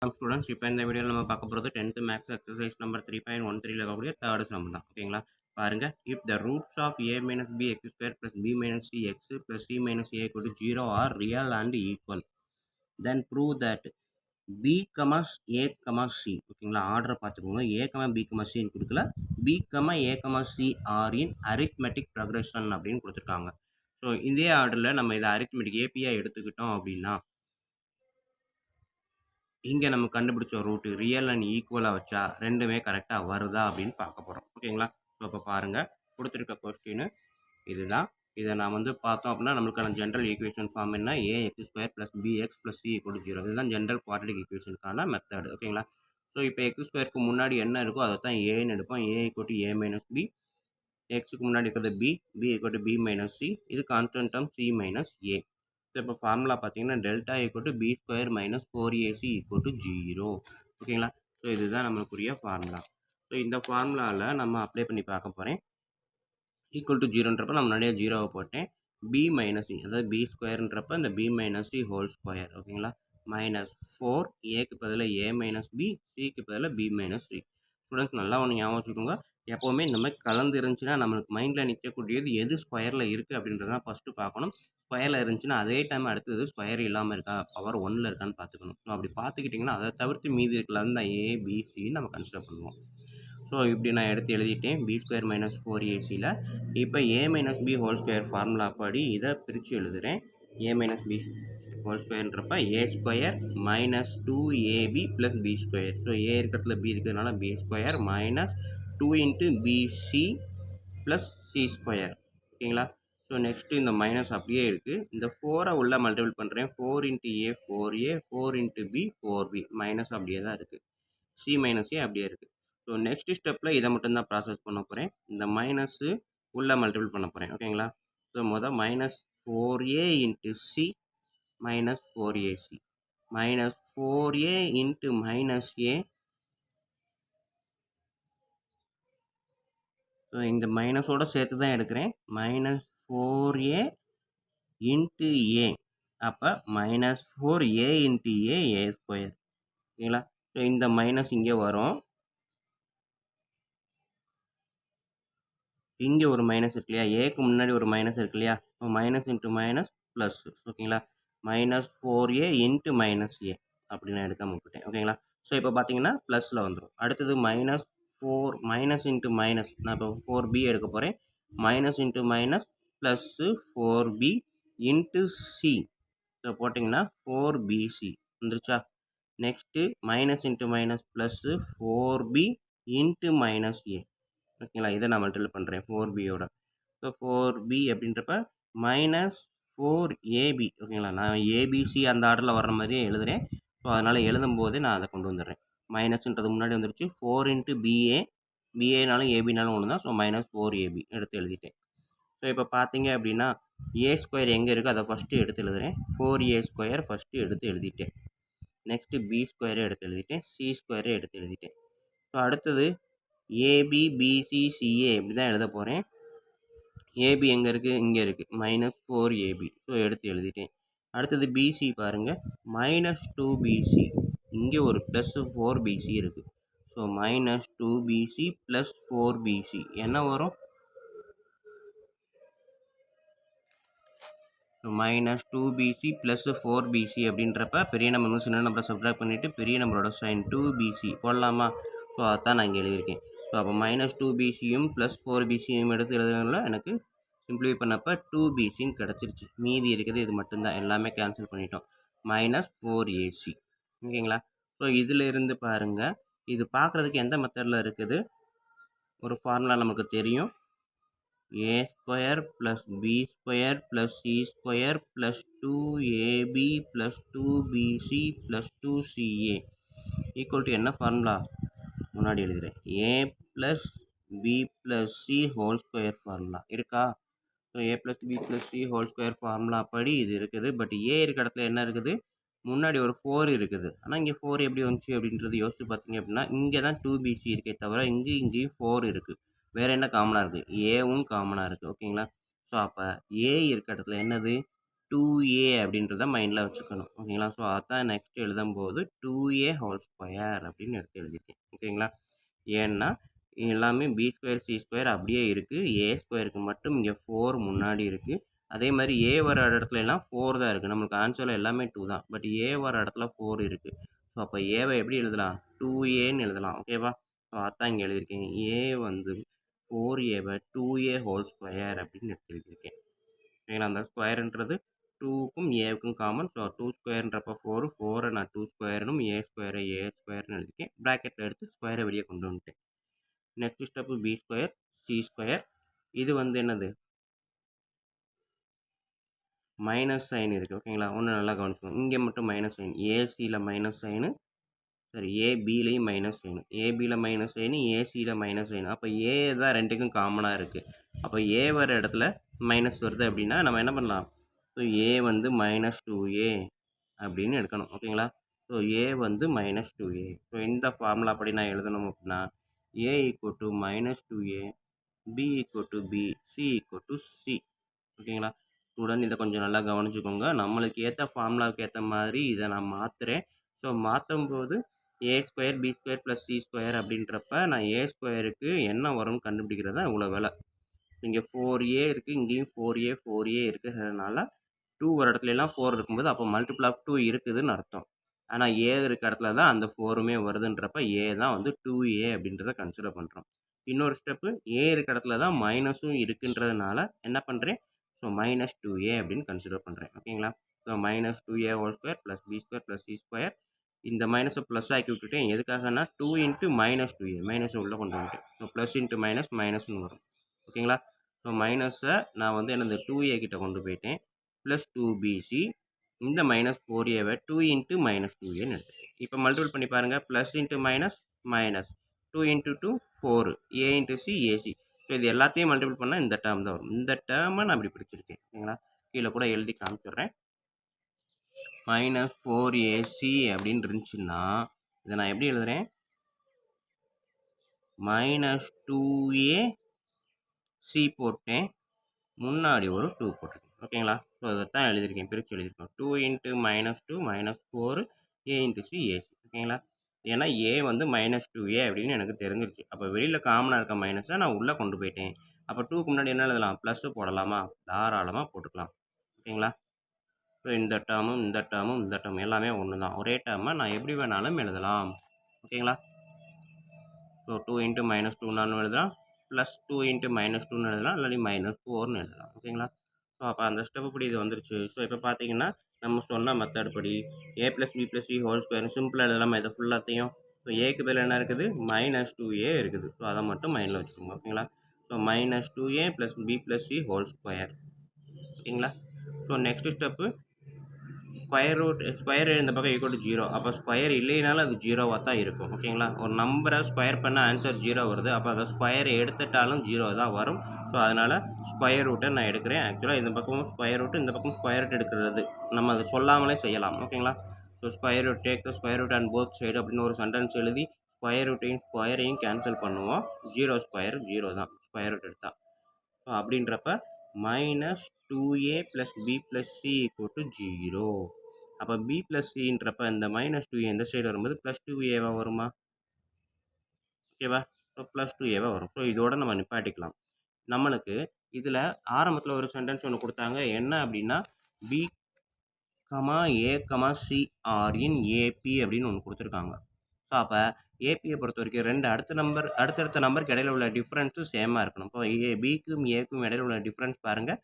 Students இப்போ இந்த வீடியோவில் நம்ம பார்க்க போகிறது 10th மேக்ஸ் எக்ஸசைஸ் நம்பர் 3.13 இருக்கக்கூடிய தேர்ட் சம் தான் ஓகேங்களா பாருங்க if the roots of a minus b x square plus b minus c x plus c minus a equal to 0 are real and equal then prove that b commas a comma c ஓகேங்களா ஆர்டரை பார்த்துக்கோங்க a comma b comma சின்னு கொடுக்கல b comma a comma c are in arithmetic progression அப்படின்னு கொடுத்துருக்காங்க so இதே ஆர்டரில் நம்ம இதை அரித்மெட்டிக் ஏபிஐ எடுத்துக்கிட்டோம் அப்படின்னா இங்கே நம்ம கண்டுபிடிச்ச ரூட்டு ரியல் அண்ட் ஈக்குவலாக வச்சா ரெண்டுமே கரெக்டாக வருதா அப்படின்னு பார்க்க போகிறோம் ஓகேங்களா ஸோ இப்போ பாருங்கள் கொடுத்துருக்க கொஸ்டின் இதுதான் இதை நான் பார்த்தோம் அப்படின்னா நம்மளுக்கான ஜென்ரல் ஈக்குவேஷன் ஃபார்ம் என்ன a x square plus b x plus c equal 0 இதுதான் ஜென்ரல் குவாட்ரிக் ஈக்குவேஷனுக்கான மெத்தட் ஓகேங்களா ஸோ இப்போ எக்ஸ் ஸ்கொயருக்கு முன்னாடி என்ன இருக்கோ அதை தான் ஏன்னு எடுப்போம் a equal to a minus b எக்ஸுக்கு முன்னாடி இருக்கிறது b equal to b minus c இது constant term c minus a so இப்போ ஃபார்முலா பார்த்தீங்கன்னா delta equal to b square minus 4ac equal to 0 ஓகேங்களா ஸோ இதுதான் நம்மளுக்குரிய ஃபார்முலா ஸோ இந்த ஃபார்முலாவில் நம்ம அப்ளை பண்ணி பார்க்க போகிறேன் ஈக்குவல் டு 0ன்றப்ப நான் முன்னாடியே 0வை போட்டேன் பி மைனஸ் சி அதாவது பி ஸ்கொயர்ன்றப்ப இந்த B minus C whole square ஓகேங்களா மைனஸ் 4 ஏக்கு பதிலாக ஏ மைனஸ் பி சிக்கு பதிலாக பி மைனஸ் சி ஸ்டூடெண்ட்ஸ் நல்லா ஒன்று ஞாபகம் வச்சுக்கோங்க எப்போவுமே இந்த மாதிரி கலந்து இருந்துச்சுன்னா நம்மளுக்கு மைண்டில் நிற்கக்கூடியது எது ஸ்கொயரில் இருக்குது அப்படின்றதான் ஃபஸ்ட்டு பார்க்கணும் ஸ்கொயரில் இருந்துச்சுன்னா அதே டைம் அடுத்தது ஸ்கொயர் இல்லாமல் இருக்கா பவர் 1ல் இருக்கான்னு பார்த்துக்கணும் ஸோ அப்படி பார்த்துக்கிட்டிங்கன்னா அதை தவிர்த்து மீதி இருக்கலாம் தான் ஏபிசின்னு நம்ம கன்சிடர் பண்ணுவோம் ஸோ இப்படி நான் எடுத்து எழுதிட்டேன் பி ஸ்கொயர் மைனஸ் 4ac இப்போ a minus b whole square formula படி இதை பிரித்து எழுதுகிறேன் ஏ மைனஸ் பி ஹோல் ஸ்கொயர்ன்றப்ப a square minus 2ab plus B square so a இருக்கிறதுல பி இருக்கிறதுனால b square minus 2 into b c plus C square ஓகேங்களா so next இந்த மைனஸ் அப்படியே இருக்குது இந்த 4ஐ உள்ளே மல்டிபிள் பண்ணுறேன் 4 into a 4a 4 into b 4b minus அப்படியே தான் இருக்குது சி மைனஸ் ஏ அப்படியே இருக்குது ஸோ நெக்ஸ்ட் ஸ்டெப்பில் இதை மட்டும்தான் ப்ராசஸ் பண்ண போகிறேன் இந்த மைனஸு உள்ளே மல்டிபிள் பண்ண போகிறேன் ஓகேங்களா so minus 4a into c minus 4ac minus 4a into minus a so இந்த மைனஸோடு சேர்த்து தான் எடுக்கிறேன் மைனஸ் 4a இன்ட்டு ஏ அப்போ மைனஸ் 4a இன்ட்டு ஏ ஸ்கொயர் ஓகேங்களா ஸோ இந்த மைனஸ் இங்கே வரும் இங்கே ஒரு மைனஸ் இருக்கு இல்லையா ஏக்கு முன்னாடி ஒரு மைனஸ் இருக்கு இல்லையா மைனஸ் இன்ட்டு மைனஸ் ப்ளஸ் ஓகேங்களா மைனஸ் 4a இன்ட்டு மைனஸ் ஏ அப்படி நான் எடுக்காமல் விட்டுட்டேன் ஓகேங்களா ஸோ இப்போ பார்த்தீங்கன்னா ப்ளஸில் வந்துடும் அடுத்தது மைனஸ் 4 மைனஸ் இன்ட்டு மைனஸ் நான் இப்போ 4b எடுக்க போகிறேன் minus into minus plus 4b into c so போட்டிங்கன்னா 4bc வந்துருச்சா next minus into minus plus 4b into minus a ஓகேங்களா இதை நான் மல்டிபிள் பண்ணுறேன் 4bயோட ஸோ 4b அப்படின்றப்ப மைனஸ் 4ab ஓகேங்களா நான் ஏபிசி அந்த ஆர்டரில் வர்ற மாதிரியே எழுதுகிறேன் ஸோ அதனால் எழுதும் போது நான் அதை கொண்டு வந்துடுறேன் மைனஸ்ன்றது முன்னாடி வந்துருச்சு 4 இன்ட்டு பிஏனாலும் ஏபினாலும் ஒன்று தான் ஸோ மைனஸ் 4ab எடுத்து எழுதிட்டேன் ஸோ இப்போ பார்த்தீங்க அப்படின்னா ஏ ஸ்கொயர் எங்கே இருக்குது அதை ஃபஸ்ட்டு எடுத்து எழுதுகிறேன் 4a ஸ்கொயர் ஃபஸ்ட்டு எடுத்து எழுதிட்டேன் நெக்ஸ்ட்டு பி ஸ்கொயரை எடுத்து எழுதிட்டேன் சி ஸ்கொயரை எடுத்து எழுதிட்டேன் ஸோ அடுத்தது ஏபி பிசி சிஏ இப்படி தான் எழுத போகிறேன் ஏபி எங்கே இருக்குது இங்கே இருக்குது மைனஸ் 4ab ஸோ எடுத்து எழுதிட்டேன் அடுத்தது பிசி பாருங்கள் மைனஸ் 2bc இங்கே ஒரு ப்ளஸ் 4bc இருக்குது so minus 2bc plus 4bc என்ன வரும் மைனஸ் 2bc ப்ளஸ் 4bc அப்படின்றப்ப பெரிய நம்பர் சின்ன நம்பரை சப்ட்ராக்ட் பண்ணிவிட்டு பெரிய நம்பரோட சைன் 2bc போடலாமா ஸோ அதான் நான் இங்கே எழுதியிருக்கேன் ஸோ அப்போ மைனஸ் 2bcயும் ப்ளஸ் 4bcயும் எடுத்து எழுதுறதுனால எனக்கு சிம்பிளிஃபை பண்ணப்போ 2bcன்னு கிடச்சிருச்சு மீதி இருக்குது இது மட்டும்தான் எல்லாமே கேன்சல் பண்ணிட்டோம் மைனஸ் 4ac ஓகேங்களா ஸோ இதில் இருந்து பாருங்கள் இது பார்க்குறதுக்கு எந்த மெத்தடில் இருக்குது ஒரு ஃபார்முலா நமக்கு தெரியும் a square plus B square plus C square plus 2ab plus 2bc plus 2ca equal to என்ன ஃபார்முலா முன்னாடி எழுதுகிறேன் a plus b plus c whole square formula இருக்கா so a plus b plus c whole square formula படி இது இருக்குது but ஏ இருக்க இடத்துல என்ன இருக்குது முன்னாடி ஒரு 4 இருக்குது ஆனால் இங்கே 4 எப்படி வந்துச்சு அப்படின்றது யோசிச்சு பார்த்தீங்க அப்படின்னா இங்கே தான் 2bc இருக்கே தவிர இங்கேயும் 4 இருக்குது வேறு என்ன காமனாக இருக்குது ஏவும் காமனாக இருக்குது ஓகேங்களா ஸோ அப்போ ஏ இருக்க இடத்துல என்னது 2a அப்படின்றத மைண்டில் வச்சுக்கணும். ஓகேங்களா? ஸோ அதான் நெக்ஸ்ட் எழுதும்போது 2a ஹோல் ஸ்கொயர் அப்படின்னு எடுத்து எழுதிருக்கேன். ஓகேங்களா? ஏன்னா எல்லாமே பி ஸ்கொயர் சி ஸ்கொயர் அப்படியே இருக்குது. ஏ ஸ்கொயருக்கு மட்டும் இங்கே 4 முன்னாடி இருக்குது. அதே மாதிரி ஏ வர இடத்துல எல்லாம் 4 தான் இருக்குது. நம்மளுக்கு ஆன்சரில் எல்லாமே 2 தான். பட் ஏ வர இடத்துல 4 இருக்குது. ஸோ அப்போ ஏவை எப்படி எழுதலாம்? 2ஏன்னு எழுதலாம். ஓகேவா? ஸோ அதான் இங்கே எழுதியிருக்கேன். ஏ வந்து 4ஏவை 2a ஹோல் ஸ்கொயர் அப்படின்னு எடுத்து எழுதியிருக்கேன். ஓகேங்களா? அந்த ஸ்கொயர்ன்றது 2க்கும் ஏவுக்கும் காமன். ஸோ 2 ஸ்கொயர்ன்றப்போ 4, 4 நான் 2 ஸ்கொயர்னும் ஏ ஸ்கொயரை ஏ ஸ்கொயர்னு எழுதியிருக்கேன். ப்ராக்கெட்டில் எடுத்து ஸ்கொயரை வெளியே கொண்டு வந்துட்டேன். Next step B square C square. இது வந்து என்னது? மைனஸ் சைன் இருக்குது. ஓகேங்களா? ஒன்று நல்லா கவனிச்சுக்கணும். இங்கே மட்டும் மைனஸ் சைன். ஏசியில் மைனஸ் சைனு, சரி ஏபிலையும் மைனஸ் சைனு, ஏபியில் மைனஸ் சைனு, ஏசியில் மைனஸ் சைனு. அப்போ ஏ தான் ரெண்டுக்கும் காமனாக இருக்குது. அப்போ ஏ வர இடத்துல மைனஸ் வருது அப்படின்னா நம்ம என்ன பண்ணலாம்? ஸோ ஏ வந்து -2a அப்படின்னு எடுக்கணும். ஓகேங்களா? ஸோ ஏ வந்து -2a. ஸோ இந்த ஃபார்முலா அப்படி நான் எழுதணும் அப்படின்னா a = -2a, b = b, c = c. ஓகேங்களா? ஸ்டூடெண்ட் இதை கொஞ்சம் நல்லா கவனிச்சுக்கோங்க. நம்மளுக்கு ஏற்ற ஃபார்முலாவுக்கு ஏற்ற மாதிரி இதை நான் மாற்றுறேன். ஸோ மாற்றும்போது a square b square plus C square அப்படின்றப்ப நான் ஏ ஸ்கொயருக்கு என்ன வரும்னு கண்டுபிடிக்கிறது தான் இவ்வளோ வேலை. இங்கே 4a இருக்குது, இங்கேயும் 4a இருக்கிறதுனால 2 ஒரு இடத்துலலாம் 4 இருக்கும்போது அப்போ மல்டிபிள் ஆஃப் 2 இருக்குதுன்னு அர்த்தம். ஆனால் ஏ இருக்க இடத்துல தான் அந்த 4மே வருதுன்றப்ப ஏ தான் வந்து 2a அப்படின்றத கன்சிடர் பண்ணுறோம். இன்னொரு ஸ்டெப்பு ஏ இருக்க இடத்துல தான் மைனஸும் இருக்குன்றதுனால என்ன பண்ணுறேன்? ஸோ -2a அப்படின்னு கன்சிடர் பண்ணுறேன். ஓகேங்களா? So -2a whole square plus B square plus C square. இந்த மைனஸை ப்ளஸ் ஆக்கி விட்டுட்டேன். எதுக்காகனா 2 × -2a மைனஸை உள்ளே கொண்டு வந்துட்டேன். ஸோ ப்ளஸ் இன்ட்டு மைனஸ் மைனஸ்னு வரும். ஓகேங்களா? ஸோ மைனஸை நான் வந்து என்னது 2a கிட்ட கொண்டு போயிட்டேன். Plus 2bc. இந்த -4aவை 2 × -2aன்னு எடுத்துட்டேன். இப்போ மல்டிபிள் பண்ணி பாருங்கள். Plus into minus minus 2 × 2 4 a × c ac. So இது எல்லாத்தையும் மல்டிபிள் பண்ணால் இந்த டேர்ம் தான் வரும். இந்த டேர்மை நான் இப்படி பிடிச்சிருக்கேன். ஓகேங்களா? கீழே கூட எழுதி காமிச்சிடுறேன். -4ac அப்படின்னு இருந்துச்சுன்னா இதை நான் எப்படி எழுதுறேன்? -2ac போட்டேன், முன்னாடி ஒரு 2 போட்டிருக்கேன். ஓகேங்களா? ஸோ அதைத்தான் எழுதியிருக்கேன், பிரித்து எழுதியிருக்கோம். 2 × -2 -4 a × c ac. ஓகேங்களா? ஏன்னா ஏ வந்து -2a அப்படின்னு எனக்கு தெரிஞ்சிருச்சு. அப்போ வெளியில் காமனாக இருக்க மைனஸை நான் உள்ளே கொண்டு போயிட்டேன். அப்போ 2க்கு முன்னாடி என்ன எழுதலாம்? ப்ளஸ்ஸு போடலாமா? தாராளமாக போட்டுக்கலாம். ஓகேங்களா? ஸோ இந்த டேர்மும் இந்த டேர்மும் இந்த டேர்ம் எல்லாமே ஒன்று தான். ஒரே டேர்மை நான் எப்படி வேணாலும் எழுதலாம். ஓகேங்களா? ஸோ 2 × -2னாலும் எழுதலாம், ப்ளஸ் 2 × -2ன்னு எழுதலாம், இல்லாட்டி -4ன்னு எழுதலாம். ஓகேங்களா? ஸோ அப்போ அந்த ஸ்டெப் படி இது வந்துருச்சு. ஸோ இப்போ பார்த்தீங்கன்னா நம்ம சொன்ன மெத்தட் படி a + b + c whole square சிம்பிளாக எழுதலாமா இதை ஃபுல்லாத்தையும்? ஸோ ஏக்கு பதில் என்ன இருக்குது? -2a இருக்குது. ஸோ அதை மட்டும் மைண்டில் வச்சுக்கோங்க. ஓகேங்களா? So -2a + b + c whole square. ஓகேங்களா? ஸோ நெக்ஸ்ட் ஸ்டெப்பு ஸ்கொயர் இந்த பக்கம் = 0. அப்போ ஸ்கொயர் இல்லைனாலும் அது 0வாக தான் இருக்கும். ஓகேங்களா? ஒரு நம்பரை ஸ்கொயர் பண்ண ஆன்சர் 0 வருது. அப்போ அதை ஸ்கொயர் எடுத்துட்டாலும் 0 தான் வரும். ஸோ அதனால் ஸ்கொயர் ரூட்டை நான் எடுக்கிறேன். ஆக்சுவலாக இந்த பக்கமும் ஸ்கொயர் ரூட், இந்த பக்கம் ஸ்கொயர் ரூட் எடுக்கிறது நம்ம அதை சொல்லாமலே செய்யலாம். ஓகேங்களா? So square root take the square root and both side அப்படின்னு ஒரு சென்டென்ஸ் எழுதி ஸ்கொயர் ரூட்டையும் ஸ்கொயரையும் கேன்சல் பண்ணுவோம். 0 ஸ்கொயர் 0 தான் ஸ்கொயர் ரூட் எடுத்தால். ஸோ அப்படின்றப்ப -2a + b + c = 0. அப்போ b + cன்றப்ப இந்த -2a இந்த சைடு வரும்போது +2aவா வருமா? ஓகேவா? ஸோ +2aவா வரும். ஸோ இதோட நம்ம நிப்பாட்டிக்கலாம். நம்மளுக்கு இதில் ஆரம்பத்தில் ஒரு சென்டென்ஸ் ஒன்று கொடுத்தாங்க. என்ன அப்படின்னா b, a, c are in AP அப்படின்னு ஒன்று கொடுத்துருக்காங்க. ஸோ அப்போ ஏபியை பொறுத்த வரைக்கும் அடுத்தடுத்த நம்பருக்கு இடையில உள்ள டிஃப்ரென்ஸும் சேமாக இருக்கணும். இப்போ பிக்கும் ஏக்கும் இடையில உள்ள டிஃப்ரென்ஸ் பாருங்கள்,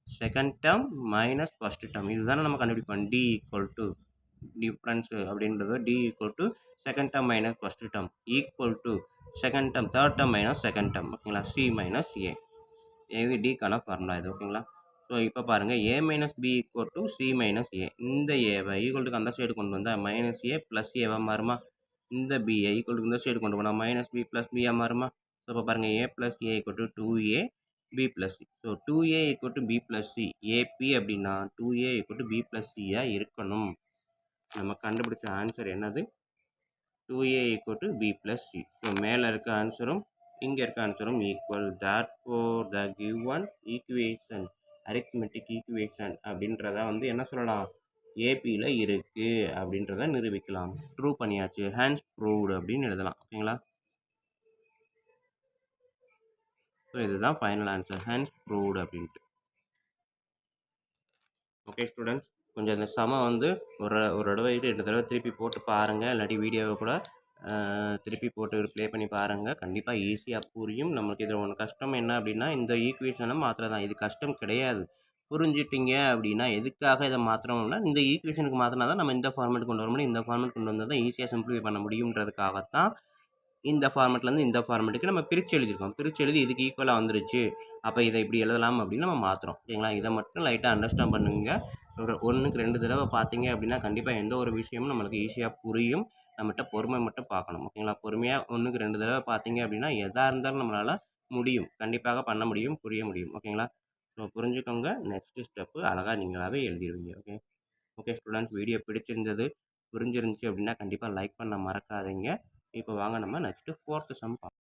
second term minus first term. இதுதானே நம்ம கண்டுபிடிப்போம். டி = டிஃப்ரென்ஸு அப்படின்றது D = second term minus first term equal to second term third term minus second term. ஓகேங்களா? C minus A. இது டிக்கான ஃபார்முலா இது. ஓகேங்களா? ஸோ இப்போ பாருங்கள், a - b = c - a. இந்த ஏவை ஈக்குவல்ட்டுக்கு அந்த சைடு கொண்டு வந்தால் -a + ஏவாக மாறுமா? இந்த பியை ஈக்குவல்ட்டுக்கு இந்த சைடு கொண்டு போனால் -b + b மாறுமா? ஸோ இப்போ பாருங்கள், a + a = 2a, b + c. So 2a = b + c. AP அப்படின்னா 2a = b + c இருக்கணும். நம்ம கண்டுபிடிச்ச ஆன்சர் என்னது? 2a = b + c. ஸோ மேலே இருக்க ஆன்சரும் இங்கே இருக்க ஆன்சரும் equal. Therefore the given equation arithmetic equation அப்படின்றத வந்து என்ன சொல்லலாம், ஏபியில் இருக்குது அப்படின்றத நிரூபிக்கலாம். ட்ரூ பண்ணியாச்சு, ஹேண்ட்ஸ் ப்ரூவ்டு அப்படின்னு எழுதலாம். ஓகேங்களா? ஸோ இதுதான் ஃபைனல் ஆன்சர், ஹேண்ட்ஸ் ப்ரூவ்டு அப்படின்ட்டு. ஓகே ஸ்டூடெண்ட்ஸ், கொஞ்சம் இந்த சம வந்து ஒரு தடவை 2 தடவை திருப்பி போட்டு பாருங்கள், இல்லாட்டி வீடியோவை கூட திருப்பி போட்டு ப்ளே பண்ணி பாருங்கள். கண்டிப்பாக ஈஸியாக புரியும். நமக்கு இதில் ஒன்று கஷ்டம் என்ன அப்படின்னா, இந்த ஈக்குவேஷனை மாத்திரம் தான். இது கஷ்டம் கிடையாது. புரிஞ்சிட்டிங்க அப்படின்னா, எதுக்காக இதை மாற்றுறோம்னா, இந்த ஈக்குவேஷனுக்கு மாற்றினா தான் நம்ம இந்த ஃபார்மேட் கொண்டு வர முடியும். இந்த ஃபார்மேட் கொண்டு வந்தால் தான் ஈஸியாக சிம்பிளிஃபை பண்ண முடியுன்றதுக்காகத்தான் இந்த ஃபார்மேட்லேருந்து இந்த ஃபார்மேட்டுக்கு நம்ம பிரித்து எழுதியிருக்கோம். பிரித்து எழுதி இதுக்கு ஈக்குவலாக வந்துருச்சு, அப்போ இதை இப்படி எழுதலாம் அப்படின்னு நம்ம மாற்றுறோம். ஓகேங்களா? இதை மட்டும் லைட்டாக அண்டர்ஸ்டாண்ட் பண்ணுங்க. ஒரு 1க்கு 2 தடவை பார்த்தீங்க அப்படின்னா கண்டிப்பாக எந்த ஒரு விஷயமும் நம்மளுக்கு ஈஸியாக புரியும். நம்மகிட்ட பொறுமை மட்டும் பார்க்கணும். ஓகேங்களா? பொறுமையாக 1க்கு 2 தடவை பார்த்தீங்க அப்படின்னா எதாக இருந்தாலும் நம்மளால் முடியும். கண்டிப்பாக பண்ண முடியும், புரிய முடியும். ஓகேங்களா? ஸோ புரிஞ்சுக்கோங்க. நெக்ஸ்ட்டு ஸ்டெப்பு அழகாக நீங்களாகவே எழுதிடுவீங்க. ஓகே ஓகே ஸ்டூடெண்ட்ஸ், வீடியோ பிடிச்சிருந்தது, புரிஞ்சிருந்துச்சு அப்படின்னா கண்டிப்பாக லைக் பண்ண மறக்காதீங்க. இப்போ வாங்க நம்ம நெக்ஸ்ட்டு 4th சம் பார்ப்போம்.